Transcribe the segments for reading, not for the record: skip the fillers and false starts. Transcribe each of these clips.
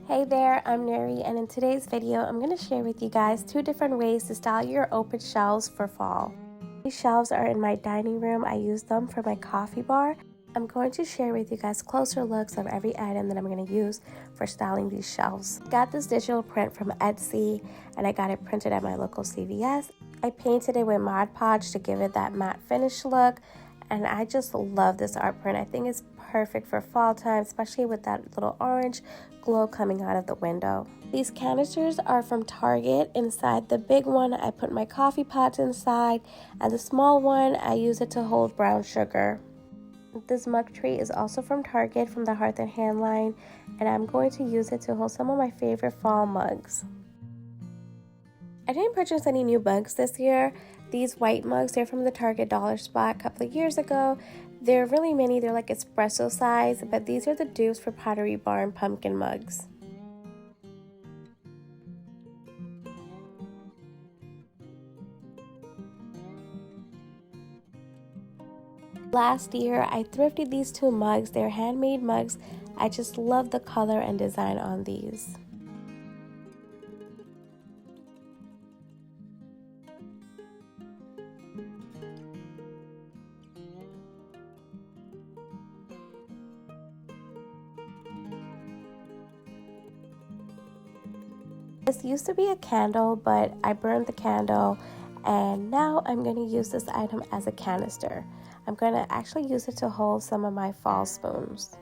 Hey there, I'm Nuri, and in today's video, I'm going to share with you guys 2 different ways to style your open shelves for fall. These shelves are in my dining room. I use them for my coffee bar. I'm going to share with you guys closer looks of every item that I'm going to use for styling these shelves. Got this digital print from Etsy, and I got it printed at my local CVS. I painted it with Mod Podge to give it that matte finish look, and I just love this art print. I think it's perfect for fall time, especially with that little orange glow coming out of the window. These canisters are from Target. Inside the big one, I put my coffee pots inside, and the small one, I use it to hold brown sugar. This mug tray is also from Target, from the Hearth and Hand line, and I'm going to use it to hold some of my favorite fall mugs. I didn't purchase any new mugs this year. These white mugs, they're from the Target dollar spot a couple of years ago. They're really mini, they're like espresso size, but these are the dupes for Pottery Barn pumpkin mugs. Last year, I thrifted these 2 mugs. They're handmade mugs. I just love the color and design on these. This used to be a candle, but I burned the candle, and now I'm going to use this item as a canister. I'm going to actually use it to hold some of my fall spoons.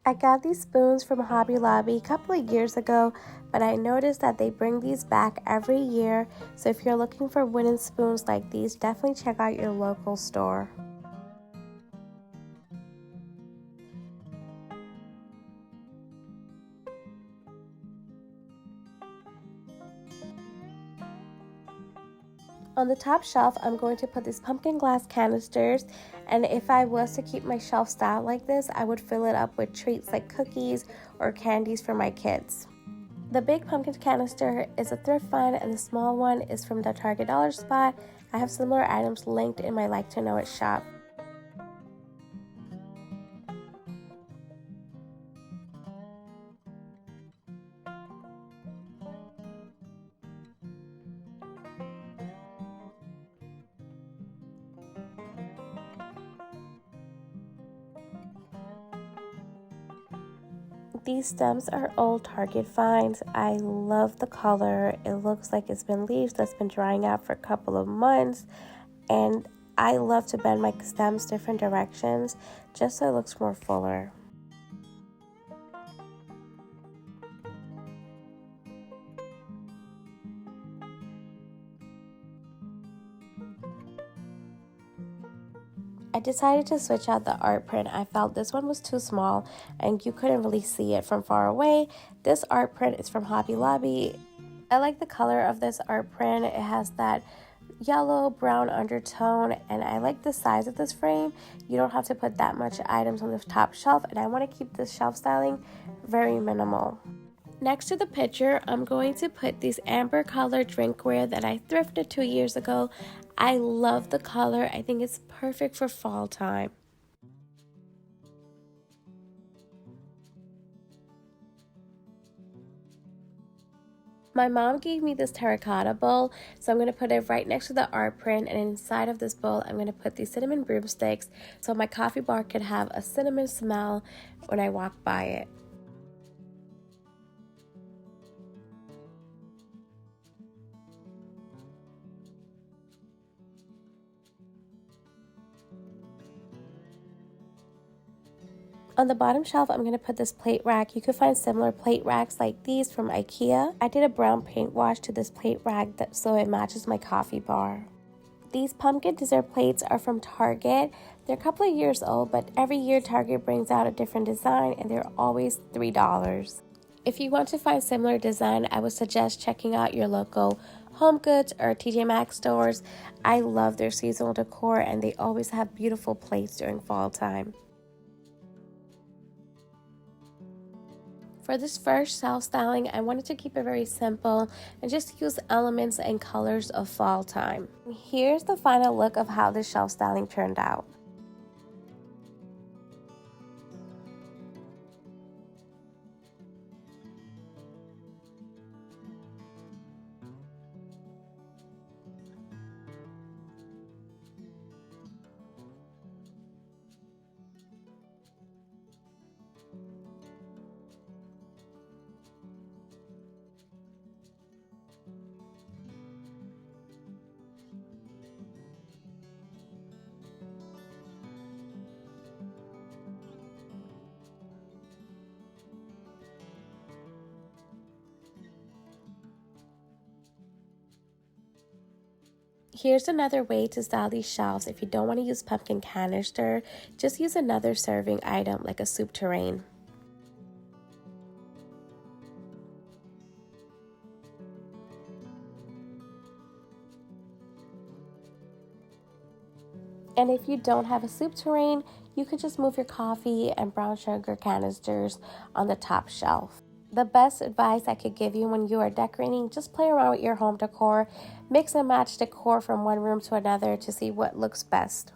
I got these spoons from Hobby Lobby a couple of years ago, but I noticed that they bring these back every year, so if you're looking for wooden spoons like these, definitely check out your local store. On the top shelf, I'm going to put these pumpkin glass canisters, and if I was to keep my shelf styled like this, I would fill it up with treats like cookies or candies for my kids. The big pumpkin canister is a thrift find, and the small one is from the Target dollar spot. I have similar items linked in my Like to Know It shop. These stems are old Target finds. I love the color. It looks like it's been leaves that's been drying out for a couple of months, and I love to bend my stems different directions just so it looks more fuller. I decided to switch out the art print. I felt this one was too small and you couldn't really see it from far away. This art print is from Hobby Lobby. I like the color of this art print. It has that yellow brown undertone, and I like the size of this frame. You don't have to put that much items on the top shelf, and I want to keep this shelf styling very minimal. Next to the picture, I'm going to put these amber color drinkware that I thrifted 2 years ago. I love the color. I think it's perfect for fall time. My mom gave me this terracotta bowl, so I'm going to put it right next to the art print, and inside of this bowl I'm going to put these cinnamon broomsticks so my coffee bar could have a cinnamon smell when I walk by it. On the bottom shelf, I'm going to put this plate rack. You could find similar plate racks like these from IKEA. I did a brown paint wash to this plate rack so it matches my coffee bar. These pumpkin dessert plates are from Target. They're a couple of years old, but every year Target brings out a different design, and they're always $3. If you want to find similar design, I would suggest checking out your local Home Goods or TJ Maxx stores. I love their seasonal decor, and they always have beautiful plates during fall time. For this first shelf styling, I wanted to keep it very simple and just use elements and colors of fall time. Here's the final look of how this shelf styling turned out. Here's another way to style these shelves. If you don't want to use pumpkin canister, just use another serving item like a soup tureen. And if you don't have a soup tureen, you could just move your coffee and brown sugar canisters on the top shelf. The best advice I could give you when you are decorating, just play around with your home decor. Mix and match decor from one room to another to see what looks best.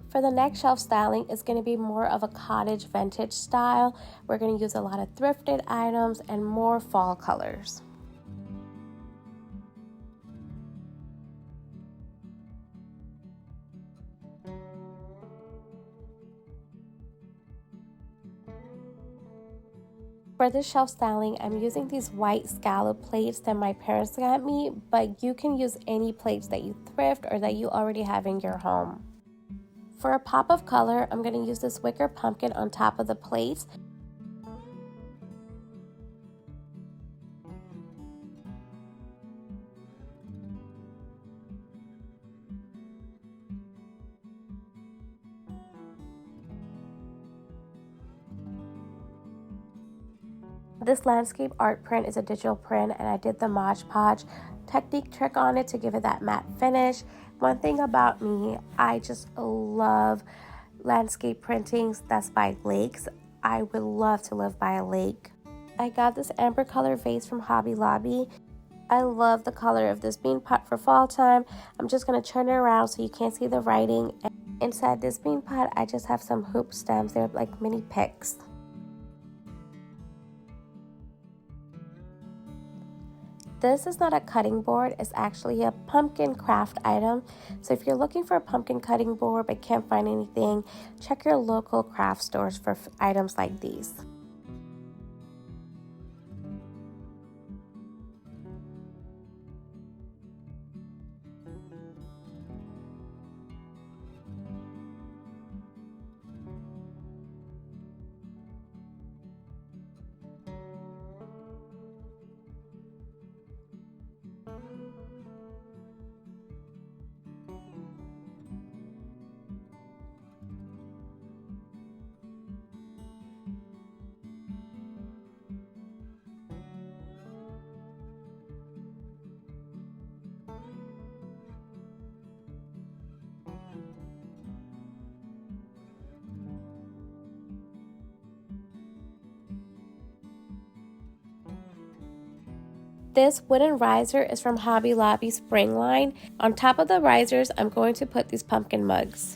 For the next shelf styling, it's going to be more of a cottage vintage style. We're going to use a lot of thrifted items and more fall colors. For this shelf styling, I'm using these white scallop plates that my parents got me, but you can use any plates that you thrift or that you already have in your home. For a pop of color, I'm going to use this wicker pumpkin on top of the plates. This landscape art print is a digital print, and I did the Mod Podge technique trick on it to give it that matte finish. One thing about me, I just love landscape printings that's by lakes. I would love to live by a lake. I got this amber color vase from Hobby Lobby. I love the color of this bean pot for fall time. I'm just going to turn it around so you can't see the writing. Inside this bean pot, I just have some hoop stems. They're like mini picks. This is not a cutting board, it's actually a pumpkin craft item. So if you're looking for a pumpkin cutting board but can't find anything, check your local craft stores for items like these. This wooden riser is from Hobby Lobby spring line. On top of the risers, I'm going to put these pumpkin mugs.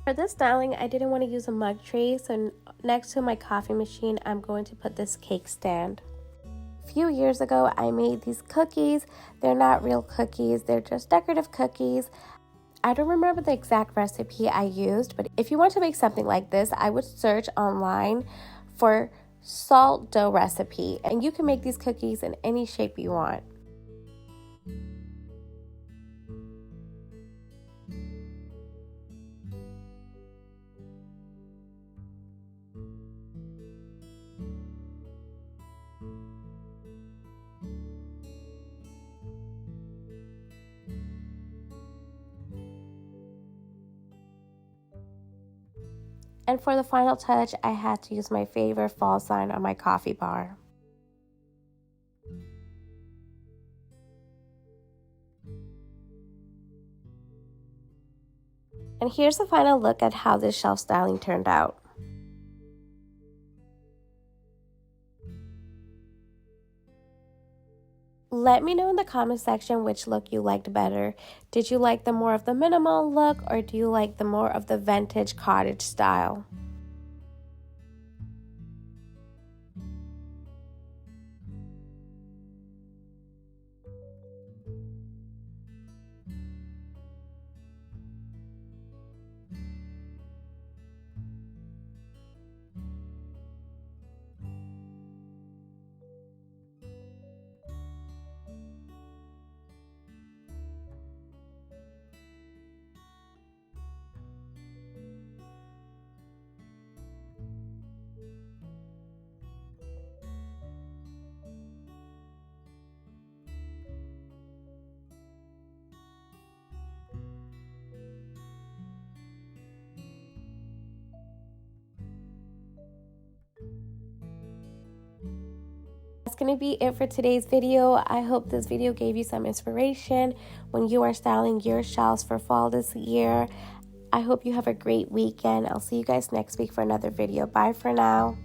For this styling, I didn't want to use a mug tray, so next to my coffee machine, I'm going to put this cake stand. A few years ago, I made these cookies. They're not real cookies, they're just decorative cookies. I don't remember the exact recipe I used, but if you want to make something like this, I would search online for salt dough recipe, and you can make these cookies in any shape you want. And for the final touch, I had to use my favorite fall sign on my coffee bar. And here's the final look at how this shelf styling turned out. Let me know in the comment section which look you liked better. Did you like the more of the minimal look, or do you like the more of the vintage cottage style? That's going to be it for today's video. I hope this video gave you some inspiration when you are styling your shelves for fall this year. I hope you have a great weekend. I'll see you guys next week for another video. Bye for now.